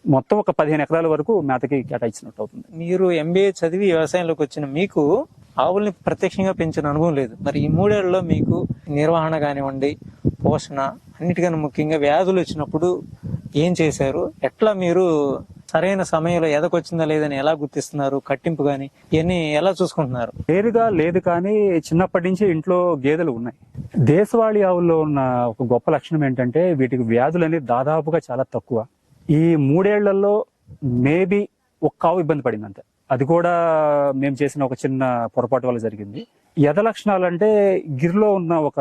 మొత్తం ఒక 15 ఎకరాల వరకు మేతకి కేటాయించినట్టు అవుతుంది. మీరు ఎంబీఏ చదివి వ్యవసాయంలోకి వచ్చిన మీకు ఆవుల్ని ప్రత్యక్షంగా పెంచిన అనుభవం లేదు. మరి ఈ 3 ఏళ్లలో మీకు నిర్వహణ కానివ్వండి, పోషణ, అన్నిటికన్నా ముఖ్యంగా వ్యాధులు వచ్చినప్పుడు ఏం చేశారు? ఎట్లా మీరు సరైన సమయంలో ఎదకొచ్చిందా లేదని ఎలా గుర్తిస్తున్నారు? కట్టింపు గాని ఇవన్నీ ఎలా చూసుకుంటున్నారు? పేరుగా లేదు కానీ చిన్నప్పటి నుంచి ఇంట్లో గేదెలు ఉన్నాయి. దేశవాళీ ఆవుల్లో ఉన్న ఒక గొప్ప లక్షణం ఏంటంటే వీటికి వ్యాధులు అనేది దాదాపుగా చాలా తక్కువ. ఈ 3 ఏళ్లలో మేబీ ఒక్క ఆవు ఇబ్బంది పడింది అంతే. అది కూడా మేము చేసిన ఒక చిన్న పొరపాటు వల్ల జరిగింది. ఎద లక్షణాలు అంటే గిరిలో ఉన్న ఒక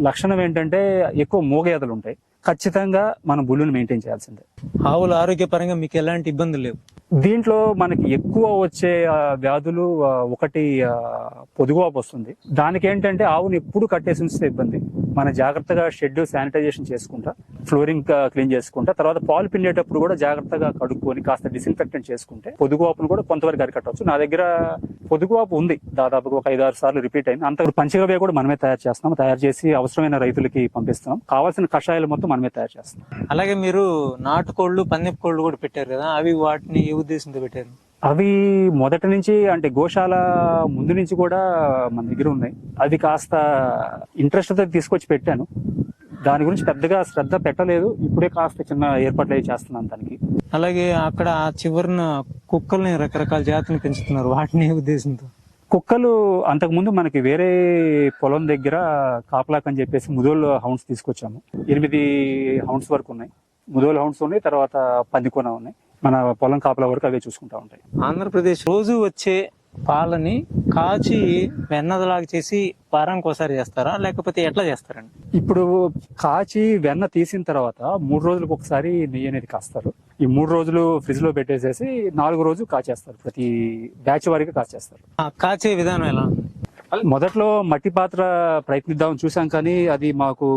లక్షణం ఏంటంటే ఎక్కువ మూగ ఎదలు ఉంటాయి. ఖచ్చితంగా మనం బుల్లుని మెయింటైన్ చేయాల్సిందే. ఆవుల ఆరోగ్యపరంగా మీకు ఎలాంటి ఇబ్బందులు లేవు? దీంట్లో మనకి ఎక్కువ వచ్చే వ్యాధులు ఒకటి పొదుగువాపు వస్తుంది. దానికి ఏంటంటే ఆవుని ఎప్పుడు కట్టేసి ఉంచితే ఇబ్బంది. మన జాగ్రత్తగా షెడ్ శానిటైజేషన్ చేసుకుంటా, ఫ్లోరింగ్ క్లీన్ చేసుకుంటా, తర్వాత పాలు పిండేటప్పుడు కూడా జాగ్రత్తగా కడుక్కొని కాస్త డిస్ఇన్ఫెక్టెంట్ చేసుకుంటే పొదుగువాపును కూడా కొంతవరకు అరికట్టవచ్చు. నా దగ్గర పొదుగువాపు ఉంది, దాదాపుగా ఒక 5-6 సార్లు రిపీట్ అయింది. అంత పంచగవ్య కూడా మనమే తయారు చేస్తున్నాం. తయారు చేసి అవసరమైన రైతులకి పంపిస్తున్నాం. కావాల్సిన కషాయాలు మొత్తం మనమే తయారు చేస్తున్నాం. అలాగే మీరు నాటుకోళ్లు, పందెపు కోళ్లు కూడా పెట్టారు కదా, అవి వాటిని ఏ ఉద్దేశంతో పెట్టారు? అవి మొదటి నుంచి అంటే గోశాల ముందు నుంచి కూడా మన దగ్గర ఉన్నాయి. అది కాస్త ఇంట్రెస్ట్ తో తీసుకొచ్చి పెట్టాను. దాని గురించి పెద్దగా శ్రద్ధ పెట్టలేదు. ఇప్పుడే కాస్త చిన్న ఏర్పాట్లు అవి చేస్తున్నాను దానికి. అలాగే అక్కడ ఆ చివరిన కుక్కల్ని రకరకాల జాతులను పెంచుతున్నారు, వాటిని ఏ ఉద్దేశంతో? కుక్కలు అంతకుముందు మనకి వేరే పొలం దగ్గర కాపలాక్ అని చెప్పేసి ముదోల్ హౌండ్స్ తీసుకొచ్చాము. 8 హౌండ్స్ వరకు ఉన్నాయి. ముదోల్ హౌండ్స్ ఉన్నాయి, తర్వాత పందికొన ఉన్నాయి. మన పొలం కాపలా వరకు అవే చూసుకుంటా ఉంటాయి. ఆంధ్రప్రదేశ్ రోజు వచ్చే పాలని కాచి వెన్నదలాగా చేసి వారానికి ఒకసారి చేస్తారా, లేకపోతే ఎట్లా చేస్తారండి? ఇప్పుడు కాచి వెన్న తీసిన తర్వాత 3 రోజులకు ఒకసారి నెయ్యి అనేది కాస్తారు. ఈ 3 రోజులు ఫ్రిడ్జ్ లో పెట్టేసేసి 4వ రోజు కాచేస్తారు. ప్రతి బ్యాచ్ వారికి కాచేస్తారు. కాచే విధానం ఎలా ఉంది? మొదట్లో మట్టి పాత్ర ప్రయత్నిద్దాం చూసాం, కానీ అది మాకు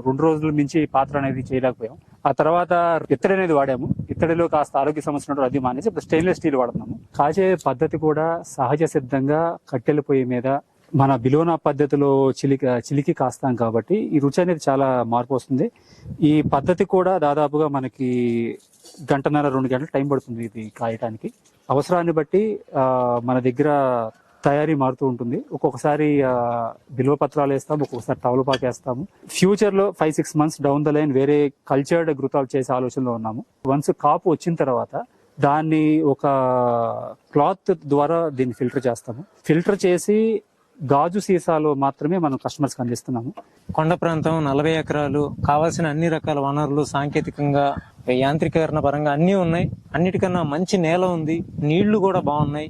2 రోజుల మించి పాత్ర అనేది చేయలేకపోయాం. ఆ తర్వాత ఇత్తడి అనేది వాడాము. ఇత్తడిలో కాస్త ఆరోగ్య సమస్యలు అది మానేసి ఇప్పుడు స్టెయిన్లెస్ స్టీల్ వాడుతున్నాము. కాచే పద్ధతి కూడా సహజ సిద్ధంగా కట్టెల పొయ్యి మీద మన బిలోనా పద్ధతిలో చిలికి కాస్తాం కాబట్టి ఈ రుచి అనేది చాలా మార్పు వస్తుంది. ఈ పద్ధతి కూడా దాదాపుగా మనకి 1.5-2 గంటలు టైం పడుతుంది ఇది కాయటానికి. అవసరాన్ని బట్టి మన దగ్గర తయారీ మారుతూ ఉంటుంది. ఒక్కొక్కసారి బిల్వ పత్రాలు వేస్తాము, ఒక్కొక్కసారి తవలపాకు వేస్తాము. ఫ్యూచర్ లో 5-6 మంత్స్ డౌన్ ద లైన్ వేరే కల్చర్డ్ గ్రుతాలు చేసే ఆలోచనలో ఉన్నాము. వన్స్ కాపు వచ్చిన తర్వాత దాన్ని ఒక క్లాత్ ద్వారా దీన్ని ఫిల్టర్ చేస్తాము. ఫిల్టర్ చేసి గాజు సీసాలో మాత్రమే మనం కస్టమర్స్ కి అందిస్తున్నాము. కొండ ప్రాంతం, 40 ఎకరాలు, కావాల్సిన అన్ని రకాల వనరులు, సాంకేతికంగా యాంత్రీకరణ పరంగా అన్ని ఉన్నాయి. అన్నిటికన్నా మంచి నేల ఉంది, నీళ్లు కూడా బాగున్నాయి.